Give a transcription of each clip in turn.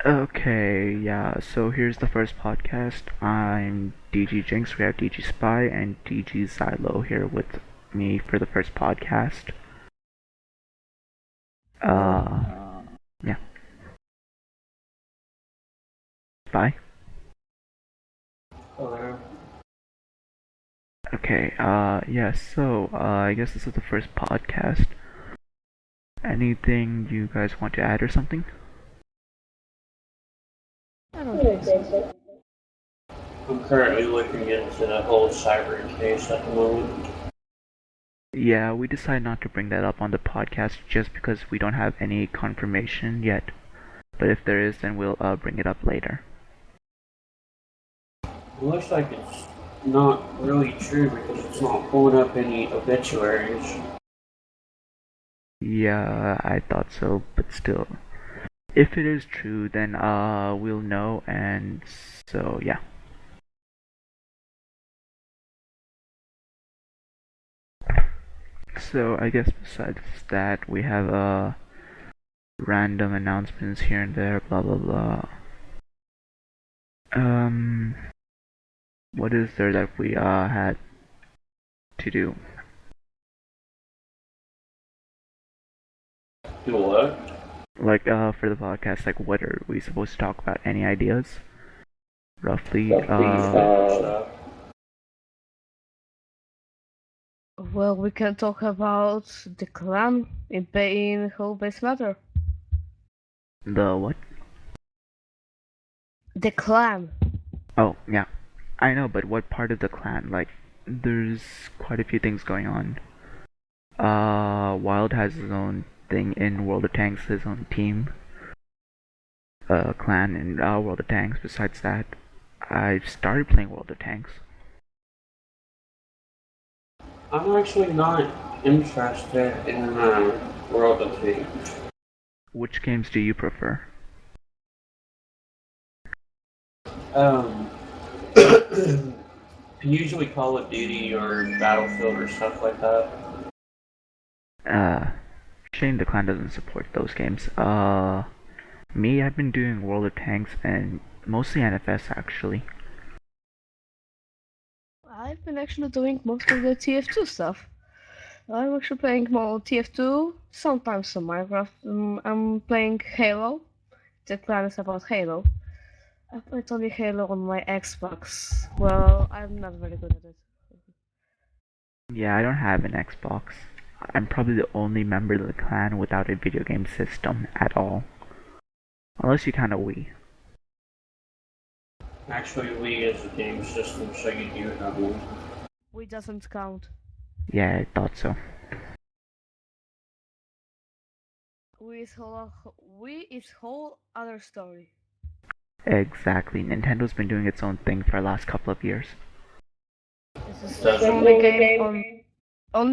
Okay, yeah, so here's the first podcast. I'm DG Jinx, we have DG Spy and DG Xylo here with me for the first podcast. Uh, yeah, Spy. Hello. Okay, yeah, so, I guess this is the first podcast. Anything you guys want to add or something? I don't think so. I'm currently looking into the whole cyber case at the moment. Yeah, we decided not to bring that up on the podcast just because we don't have any confirmation yet. But if there is, then we'll bring it up later. It looks like it's not really true because it's not pulling up any obituaries. Yeah, I thought so, but still. If it is true, then we'll know, and so yeah. So I guess besides that, we have random announcements here and there, blah blah blah. Um, what is there that we had to do? Do what? Like for the podcast, like what are we supposed to talk about? Any ideas? Roughly, Well, we can talk about the clan in whole base matter. the what? The clan. Oh, yeah. I know, but what part of the clan? Like, there's quite a few things going on. Wild has his own thing in World of Tanks, his own team, clan in World of Tanks. Besides that, I've started playing World of Tanks. I'm actually not interested in World of Tanks. Which games do you prefer? Um, usually Call of Duty or Battlefield or stuff like that. Uh, Shame the clan doesn't support those games. Me, I've been doing World of Tanks and mostly NFS actually. I've been actually doing most of the TF2 stuff. I'm actually playing more TF2, sometimes some Minecraft. I'm playing Halo. The clan is about Halo. I played only Halo on my Xbox. Well, I'm not very good at it. Yeah, I don't have an Xbox. I'm probably the only member of the clan without a video game system at all. Unless you count a Wii. Actually, Wii is a game system, so you do have one. We doesn't count. Yeah, I thought so. We is whole other story. Exactly. Nintendo's been doing its own thing for the last couple of years. This is Doesn't only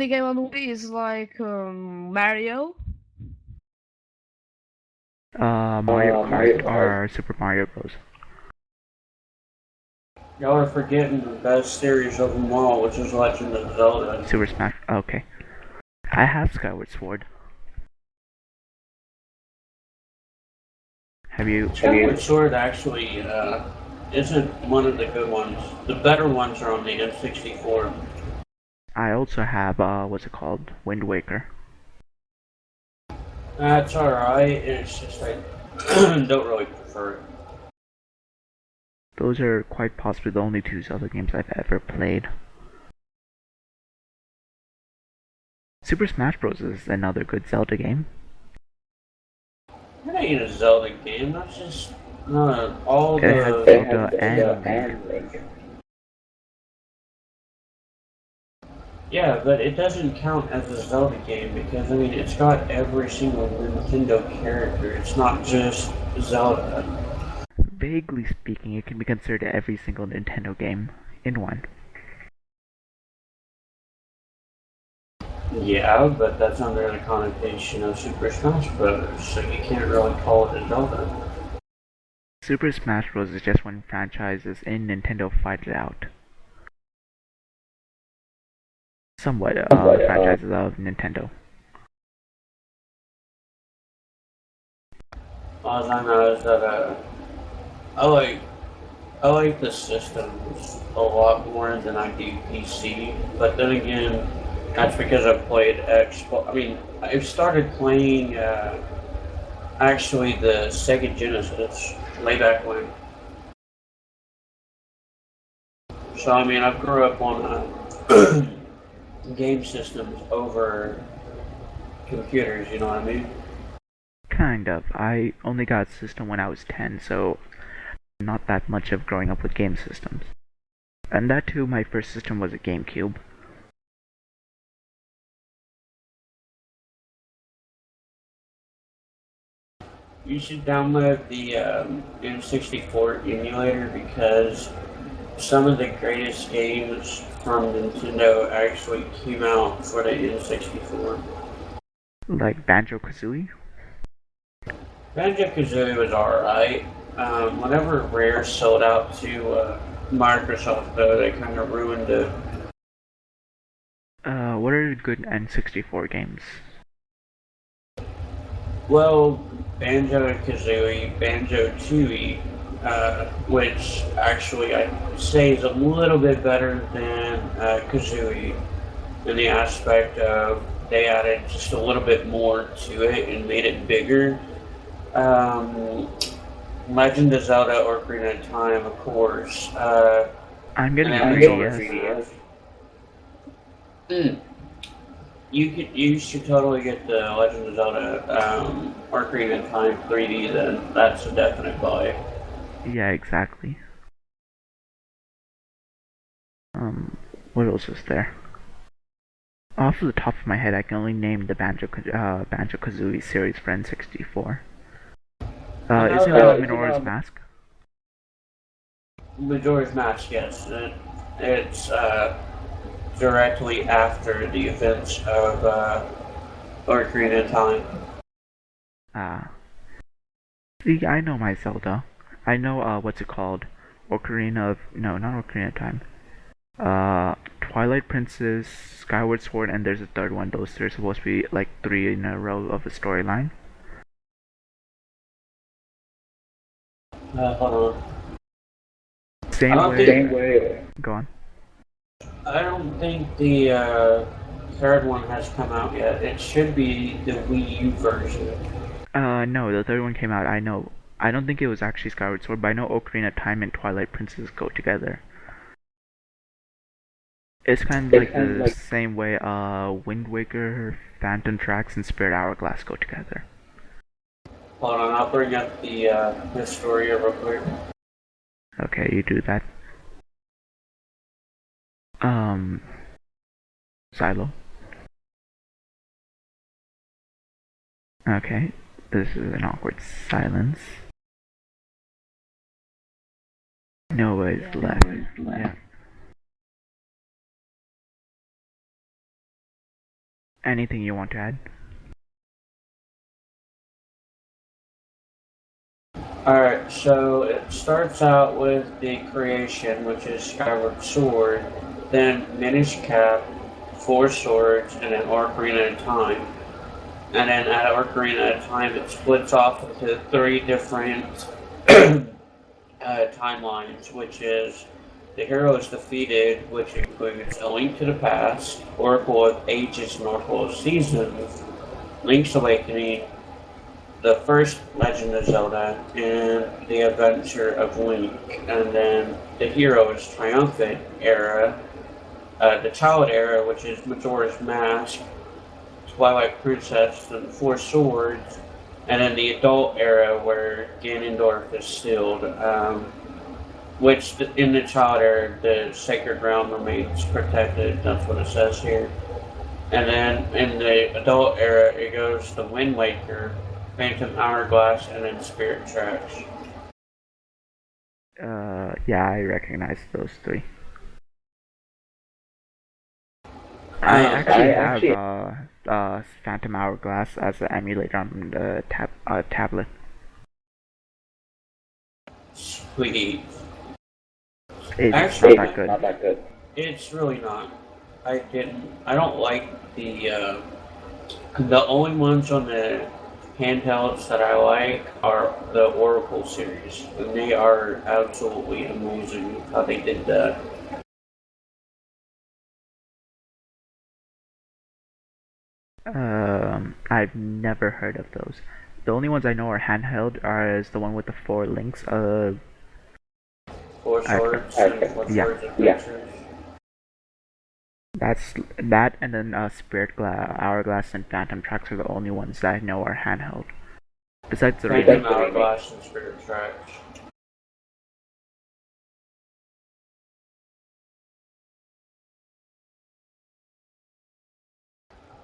game on Wii is like Mario. Mario Kart or Super Mario Bros. Y'all are forgetting the best series of them all, which is Legend of Zelda. Super Smash. Okay. I have Skyward Sword. Have you? Skyward Sword actually isn't one of the good ones. The better ones are on the N64. I also have, what's it called? Wind Waker. That's alright, it's just I don't really prefer it. Those are quite possibly the only two Zelda games I've ever played. Super Smash Bros. Is another good Zelda game. It ain't a Zelda game, that's just all It has the... Zelda and Link. Yeah, but it doesn't count as a Zelda game because, I mean, it's got every single Nintendo character. It's not just Zelda. Vaguely speaking, it can be considered every single Nintendo game in one. Yeah, but that's under the connotation of Super Smash Bros., so you can't really call it a Zelda. Super Smash Bros. Is just when franchises in Nintendo fight it out. Somewhat, franchises of Nintendo. All I know is that I like I like the systems a lot more than I do PC. But then again, that's because I played Xbox. I mean, I started playing actually the Sega Genesis way back when. So I mean, I grew up on game systems over computers. You know what I mean? Kind of. I only got a system when I was 10, so not that much of growing up with game systems. And that too, my first system was a GameCube. You should download the N64 emulator because some of the greatest games from Nintendo actually came out for the N64. Like Banjo-Kazooie? Banjo-Kazooie was alright. Whenever Rare sold out to Microsoft, though, they kind of ruined it. What are good N64 games? Well, Banjo-Kazooie, Banjo-Tooie, which actually I'd say is a little bit better than Kazooie in the aspect of they added just a little bit more to it and made it bigger. Legend of Zelda Ocarina of Time, of course. I'm getting a and 3DS. You should totally get the Legend of Zelda Ocarina of Time 3D then. That's a definite buy. Yeah, exactly. What else is there? Off of the top of my head, I can only name the Banjo-Kazooie series for N64. Isn't it Minoru's Mask? Majora's Mask, yes. It's directly after the events of Ocarina of Time. See, I know my Zelda. I know, what's it called? No, not Ocarina of Time. Twilight Princess, Skyward Sword, and there's a third one. Those three are supposed to be like 3 in a row of a storyline. Hold on. Same way. Go on. I don't think the third one has come out yet. It should be the Wii U version. No, the third one came out. I know. I don't think it was actually Skyward Sword, but I know Ocarina of Time and Twilight Princess go together. It's kind of like the same way Wind Waker, Phantom Tracks, and Spirit Hourglass go together. Hold on, I'll bring up the Historia real quick. Okay, you do that. Silo. Okay, this is an awkward silence. Nobody's left. Yeah. Anything you want to add? Alright, so it starts out with the creation, which is Skyward Sword, then Minish Cap, Four Swords, and then Ocarina of Time. And then at Ocarina of Time, it splits off into 3 different timelines, which is the hero is defeated, which includes A Link to the Past, Oracle of Ages and Oracle of Seasons, Link's Awakening, the first Legend of Zelda, and the Adventure of Link. And then the hero is Triumphant Era, the Child Era, which is Majora's Mask, Twilight Princess, and Four Swords, and then the Adult Era where Ganondorf is sealed, which in the Child Era, the Sacred Realm remains protected. That's what it says here. And then in the Adult Era, it goes to Wind Waker, Phantom Hourglass, and then Spirit Tracks. Yeah, I recognize those 3. I actually have Phantom Hourglass as an emulator on the tablet. Sweet. It's Actually, not that good. It's really not. I don't like the only ones on the handhelds that I like are the Oracle series, and they are absolutely amazing how they did that. I've never heard of those. The only ones I know are handheld are is the one with the four links. Four I Swords and Four yeah, Swords Adventures. that's that, and then Hourglass, and Phantom Tracks are the only ones that I know are handheld. Besides the Phantom remake. Hourglass and Spirit Tracks.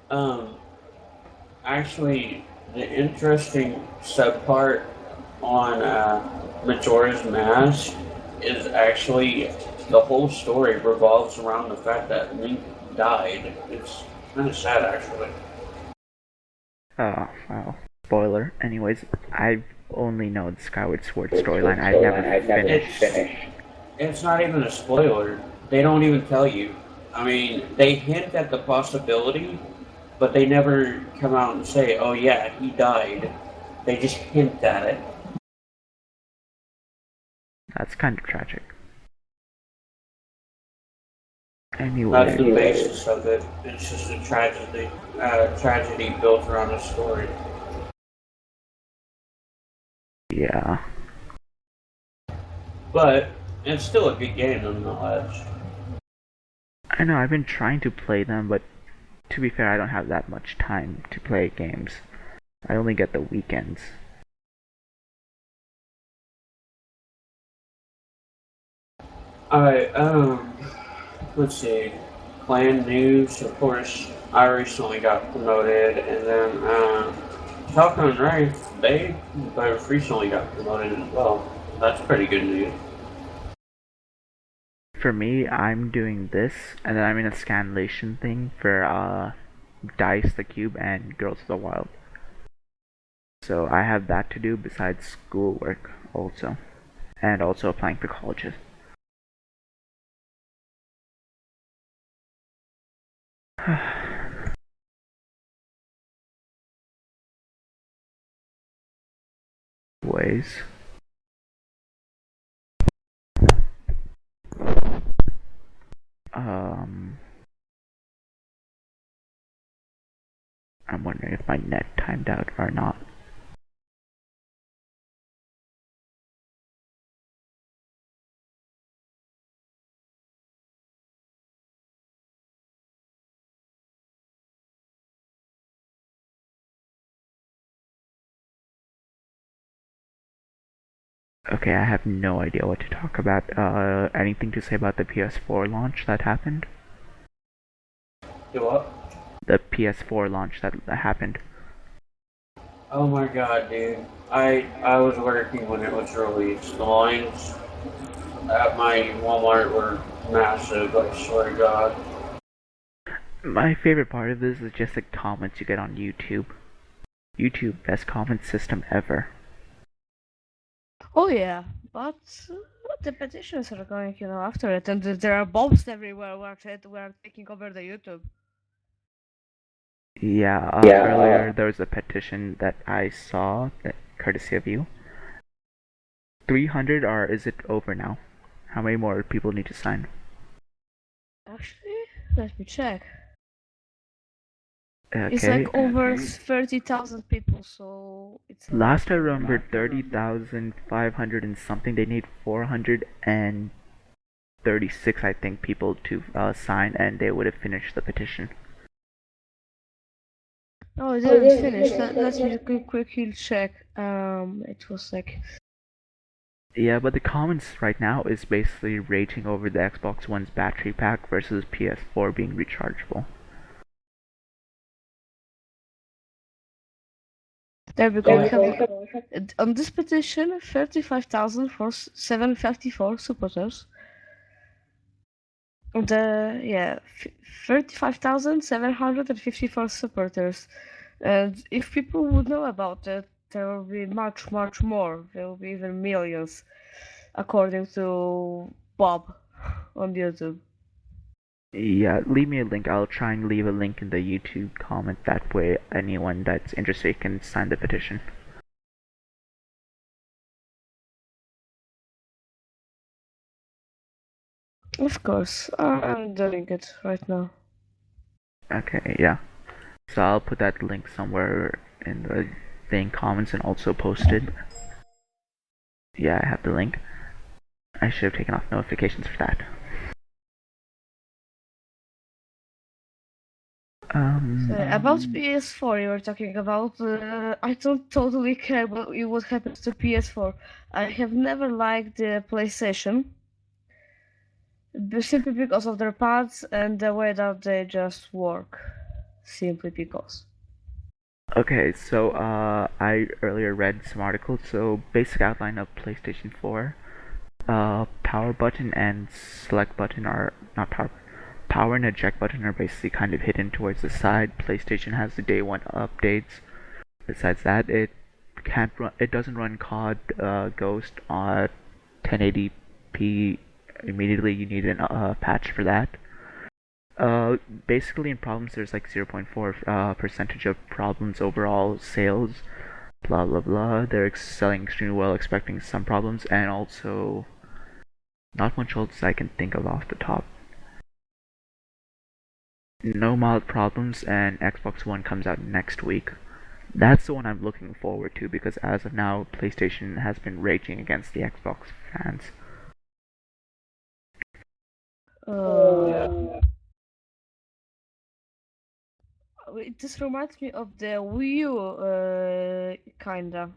Um, Actually, the interesting subpart on Majora's Mask is actually the whole story revolves around the fact that Link died. It's kind of sad, actually. Oh, wow. Spoiler. Anyways, I only know the Skyward Sword storyline. I've never finished. It's not even a spoiler. They don't even tell you. I mean, they hint at the possibility, but they never come out and say, "Oh yeah, he died." They just hint at it. That's kind of tragic. That's Anyway, the basis of it. It's just a tragedy built around a story. yeah. But it's still a good game nonetheless. I know, I've been trying to play them, but to be fair, I don't have that much time to play games. I only get the weekends. Alright, let's see. Clan news, of course, I recently got promoted, and then, Falcon and Ray, they both recently got promoted as well. That's pretty good news. For me, I'm doing this, and then I'm in a scanlation thing for Dice the Cube and Girls of the Wild. So I have that to do besides schoolwork also, and also applying for colleges. Ways. Um, I'm wondering if my net timed out or not. Okay, I have no idea what to talk about. Anything to say about the PS4 launch that happened? Do what? The PS4 launch that happened. Oh my god, dude. I was working when it was released. The lines at my Walmart were massive, I swear to God. My favorite part of this is just the comments you get on YouTube. YouTube, best comment system ever. Oh yeah, but the petitions are going, after it, and there are bombs everywhere where taking over the YouTube. Yeah, earlier there was a petition that I saw, that courtesy of you. 300, or is it over now? How many more people need to sign? Actually, let me check. Okay. It's like over 30,000 people, so it's. Last I remembered 30,500 and something. They need 436, I think, people to sign, and they would have finished the petition. Oh, it didn't finish. Let me quickly check. It was like. Yeah, but the comments right now is basically raging over the Xbox One's battery pack versus PS4 being rechargeable. There we go. We have on this petition 35,754 supporters. Yeah, 35,754 supporters. And if people would know about it, there will be much, much more. There will be even millions, according to Bob on YouTube. Yeah, leave me a link. I'll try and leave a link in the YouTube comment. That way, anyone that's interested can sign the petition. Of course, I'm doing it right now. Okay, yeah. So I'll put that link somewhere in the thing comments and also post it. Yeah, I have the link. I should have taken off notifications for that. About PS4 you were talking about, I don't totally care what happens to PS4. I have never liked the PlayStation, simply because of their parts and the way that they just work. Simply because. Okay, so I earlier read some articles. So basic outline of PlayStation 4. Power button and select button are not power. Power and eject button are basically kind of hidden towards the side. PlayStation has the day one updates. Besides that, it can't run. It doesn't run COD Ghost on 1080p immediately. You need a patch for that. Basically in problems, there's like 0.4 percentage of problems overall sales. Blah blah blah. They're selling extremely well, expecting some problems, and also not much else I can think of off the top. No mild problems, and Xbox One comes out next week. That's the one I'm looking forward to because as of now, PlayStation has been raging against the Xbox fans. Uh, this reminds me of the Wii U, kinda.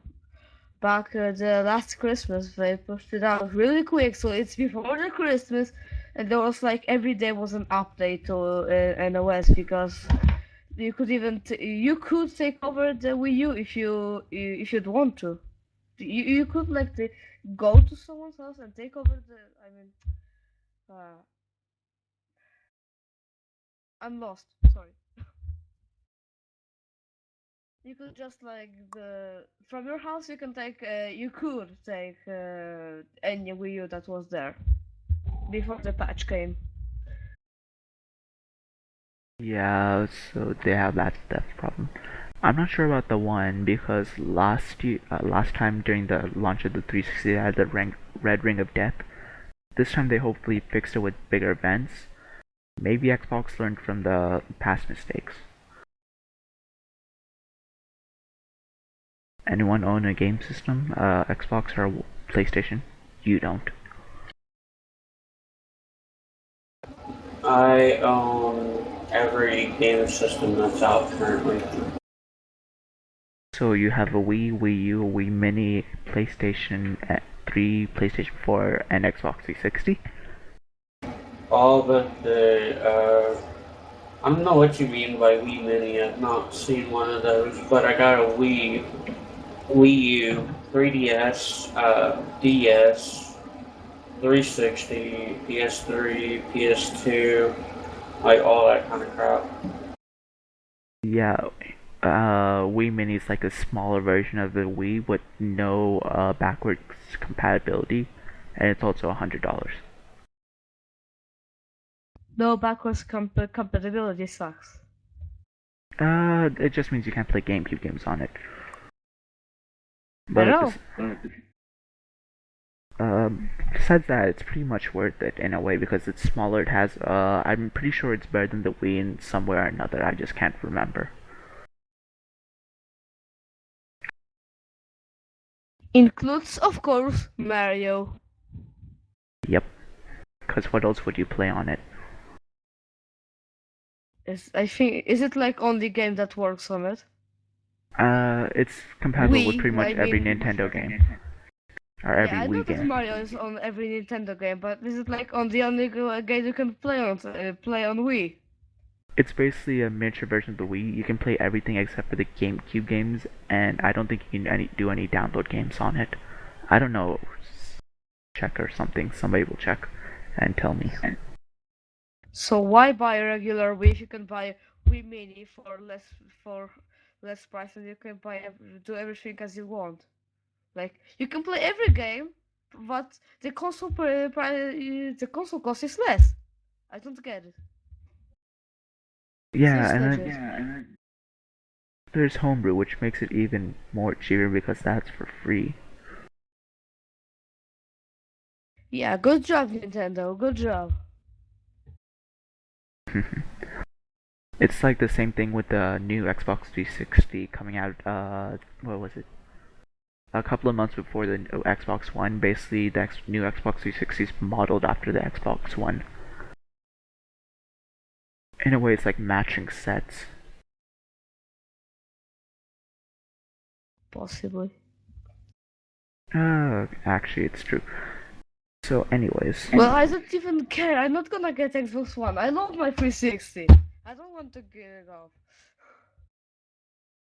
Back the last Christmas, they pushed it out really quick, so it's before the Christmas, and there was like every day was an update to NOS because you could take over the Wii U if you'd want to. You could like go to someone's house and take over the. I mean, uh, I'm lost. Sorry. You could just like the from your house you can take you could take any Wii U that was there before the patch came. Yeah, so they have that problem. I'm not sure about the one because last time during the launch of the 360, they had the red ring of death. This time they hopefully fixed it with bigger events. Maybe Xbox learned from the past mistakes. Anyone own a game system? Xbox or PlayStation? You don't. I own every game system that's out currently. So you have a Wii, Wii U, Wii Mini, PlayStation 3, PlayStation 4, and Xbox 360? All but I don't know what you mean by Wii Mini. I've not seen one of those, but I got a Wii U, 3DS, DS, 360, PS3, PS2, like all that kind of crap. Yeah, Wii Mini is like a smaller version of the Wii with no backwards compatibility, and it's also $100. No backwards compatibility sucks. It just means you can't play GameCube games on it. I But know. besides that, it's pretty much worth it in a way because it's smaller. It has, I'm pretty sure it's better than the Wii in some way or another. I just can't remember. Includes, of course, Mario. Yep. Because what else would you play on it? I think is it like only game that works on it? It's compatible with pretty Wii, much I every mean. Nintendo game or every Yeah, I know Wii that game. Mario is on every Nintendo game, but is it like on the only game you can play on Wii? It's basically a miniature version of the Wii. You can play everything except for the GameCube games, and I don't think you can do any download games on it. I don't know. Check or something. Somebody will check and tell me. So why buy a regular Wii if you can buy Wii Mini for less price and you can do everything as you want? Like you can play every game, but the console cost is less. I don't get it. Yeah, Seems and legit. then there's homebrew, which makes it even more cheaper because that's for free. Yeah, good job, Nintendo. Good job. It's like the same thing with the new Xbox 360 coming out. What was it? A couple of months before the Xbox One. Basically, the new Xbox 360 is modeled after the Xbox One. In a way, it's like matching sets. Possibly. Actually, it's true. So, anyways, Well, I don't even care. I'm not gonna get Xbox One. I love my 360. I don't want to give it off.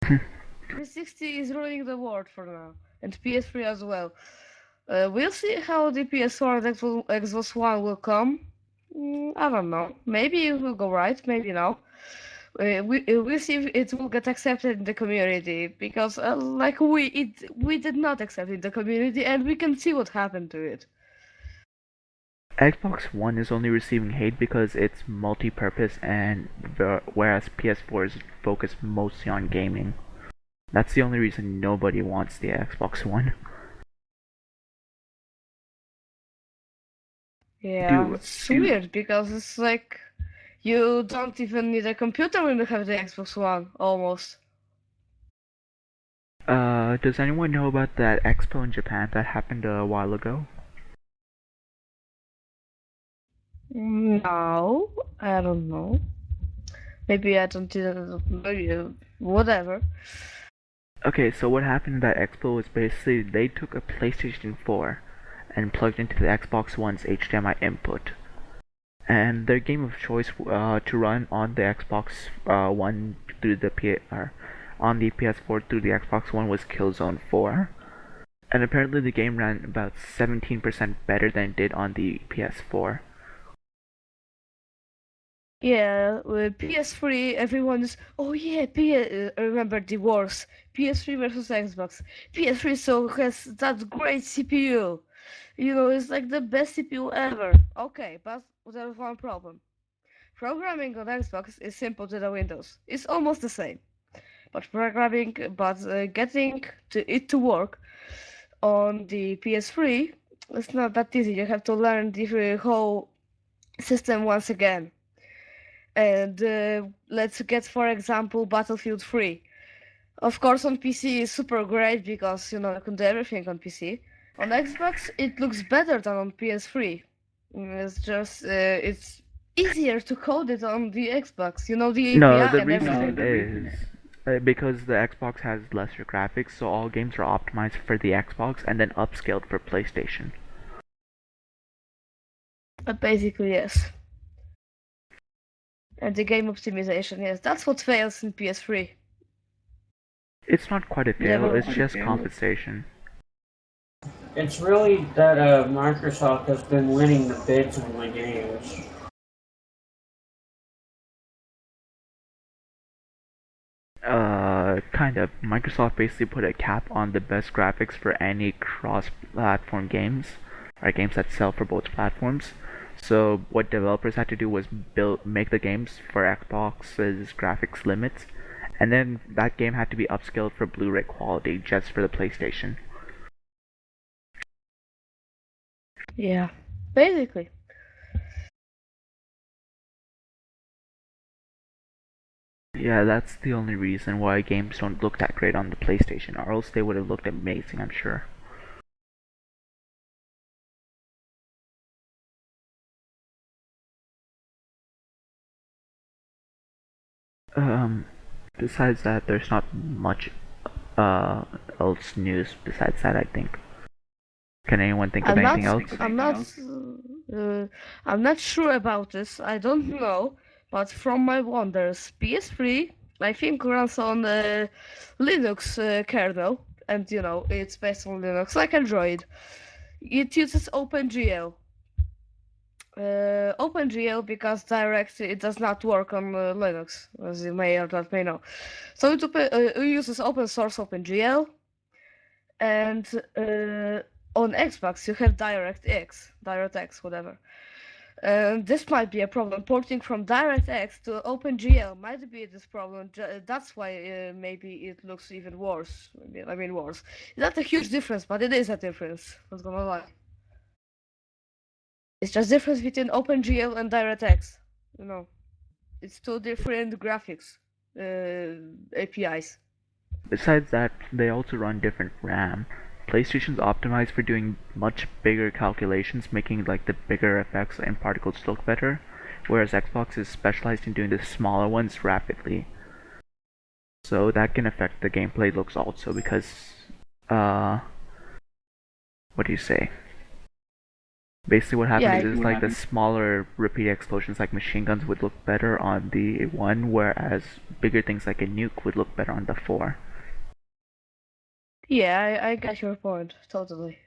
360 is ruining the world for now, and PS3 as well. We'll see how the PS4 and Xbox One will come. I don't know. Maybe it will go right. Maybe no. We'll see if it will get accepted in the community because, like we did not accept it in the community, and we can see what happened to it. Xbox One is only receiving hate because it's multi-purpose, and whereas PS4 is focused mostly on gaming. That's the only reason nobody wants the Xbox One. Yeah, Do it's weird because it's like you don't even need a computer when you have the Xbox One, almost. does anyone know about that expo in Japan that happened a while ago? No, I don't know. Maybe I don't maybe whatever. Okay, so what happened at that expo was basically they took a PlayStation 4 and plugged into the Xbox One's HDMI input. And their game of choice to run on the Xbox One through the on the PS4 through the Xbox One was Killzone 4. And apparently the game ran about 17% better than it did on the PS4. Yeah, with PS3, everyone is, oh yeah, remember the wars, PS3 versus Xbox. PS3 so has that great CPU. You know, it's like the best CPU ever. Okay, but there's one problem. Programming on Xbox is simple to the Windows. It's almost the same. But getting it to work on the PS3, it's not that easy. You have to learn the whole system once again. And let's get, for example, Battlefield 3. Of course, on PC is super great because you know you can do everything on PC. On Xbox, it looks better than on PS3. It's just it's easier to code it on the Xbox. You know the No, API the and reason everything. is because the Xbox has lesser graphics, so all games are optimized for the Xbox and then upscaled for PlayStation. Basically, yes. And the game optimization, yes, that's what fails in PS3. It's not quite a fail, Never. it's just compensation. It's really that Microsoft has been winning the bids on the games. Kind of. Microsoft basically put a cap on the best graphics for any cross-platform games, or games that sell for both platforms. So what developers had to do was make the games for Xbox's graphics limits, and then that game had to be upscaled for Blu-ray quality just for the PlayStation. Yeah, basically. Yeah, that's the only reason why games don't look that great on the PlayStation, or else they would have looked amazing, I'm sure. Um, Besides that, there's not much uh else news besides that, I think. Can anyone think of I'm not. anything else? I'm not. I'm not sure about this. I don't know. But from my wonders, PS3, I think runs on Linux kernel, and you know it's based on Linux, like Android. It uses OpenGL. OpenGL because direct it does not work on Linux, as you may or not may know. So it uses open source OpenGL, and on Xbox you have DirectX, whatever. This might be a problem. Porting from DirectX to OpenGL might be this problem. That's why maybe it looks even worse. I mean worse. It's not a huge difference, but it is a difference. Not gonna lie. It's just difference between OpenGL and DirectX. You know, it's two different graphics APIs. Besides that, they also run different RAM. PlayStation's optimized for doing much bigger calculations, making like the bigger effects and particles look better, whereas Xbox is specialized in doing the smaller ones rapidly. So that can affect the gameplay looks also because, what do you say? Basically what happens is like the smaller repeat explosions like machine guns would look better on the 1, whereas bigger things like a nuke would look better on the 4. Yeah, I get your point, totally.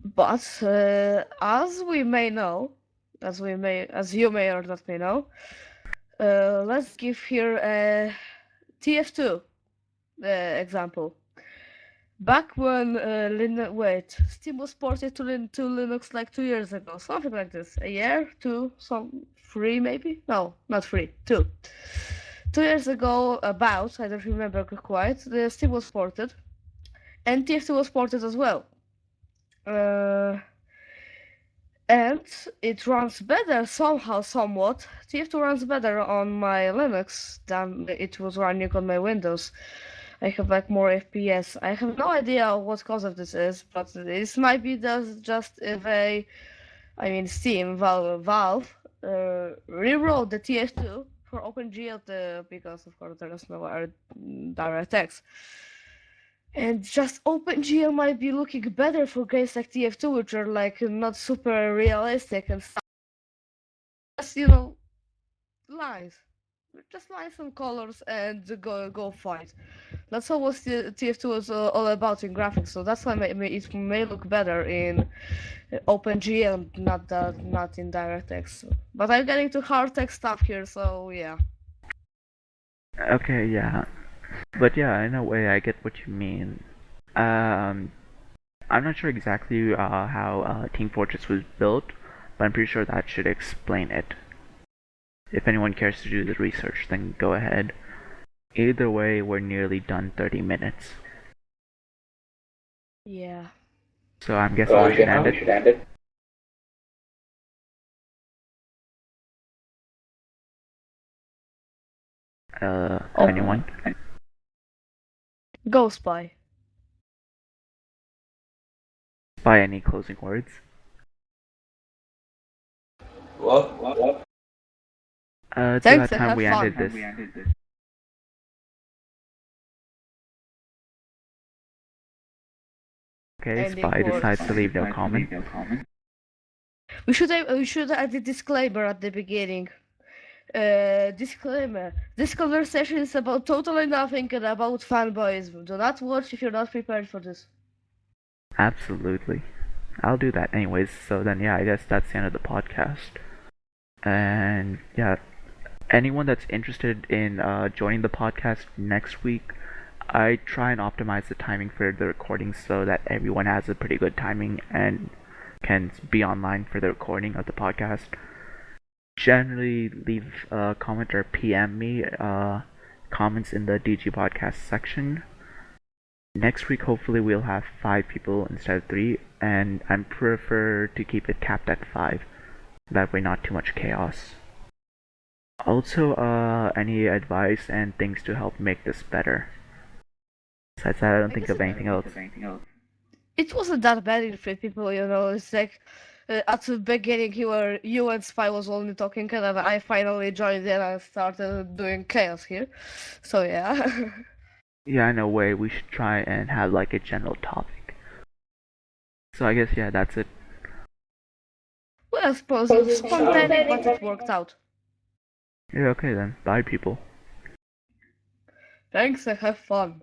But as you may or not may know, let's give here a TF2 example. Back when Steam was ported to Linux like 2 years ago, something like this. A year, two, 3 maybe? No, not 3, 2. 2 years ago, about, I don't remember quite, the Steam was ported, and TF2 was ported as well. And it runs better somehow, somewhat. TF2 runs better on my Linux than it was running on my Windows. I have like more FPS. I have no idea what cause of this is, but this might be just if Steam, Valve rewrote the TF2 for OpenGL because of course there is no DirectX. And just OpenGL might be looking better for games like TF2, which are like not super realistic and stuff. Just lines. Just lines and colors and go fight. That's all what TF2 was all about in graphics. So that's why it may look better in OpenGL, not in DirectX. But I'm getting to hard text stuff here, so yeah. Okay, yeah. But yeah, in a way, I get what you mean. I'm not sure exactly how Team Fortress was built, but I'm pretty sure that should explain it. If anyone cares to do the research, then go ahead. Either way, we're nearly done 30 minutes. Yeah. So I'm guessing we should end it. Anyone? Go Spy. By any closing words? What? It's about time we ended this. Okay, Spy decides to leave no comment. We should add a disclaimer at the beginning. Disclaimer. This conversation is about totally nothing and about fanboyism. Do not watch if you're not prepared for this. Absolutely. I'll do that anyways, so then yeah, I guess that's the end of the podcast. And yeah, anyone that's interested in joining the podcast next week, I try and optimize the timing for the recording so that everyone has a pretty good timing and can be online for the recording of the podcast. Generally, leave a comment or PM me comments in the DG podcast section. Next week, hopefully, we'll have 5 people instead of 3, and I prefer to keep it capped at 5. That way, not too much chaos. Also, any advice and things to help make this better? Besides that, I don't think of anything else. It wasn't that bad in 3 people, it's like at the beginning you and Spy was only talking and then I finally joined in and started doing chaos here. So yeah. Yeah, in a way, we should try and have like a general topic. So I guess, yeah, that's it. Well, I suppose it was spontaneous, but it worked out. Yeah, okay then. Bye, people. Thanks and have fun.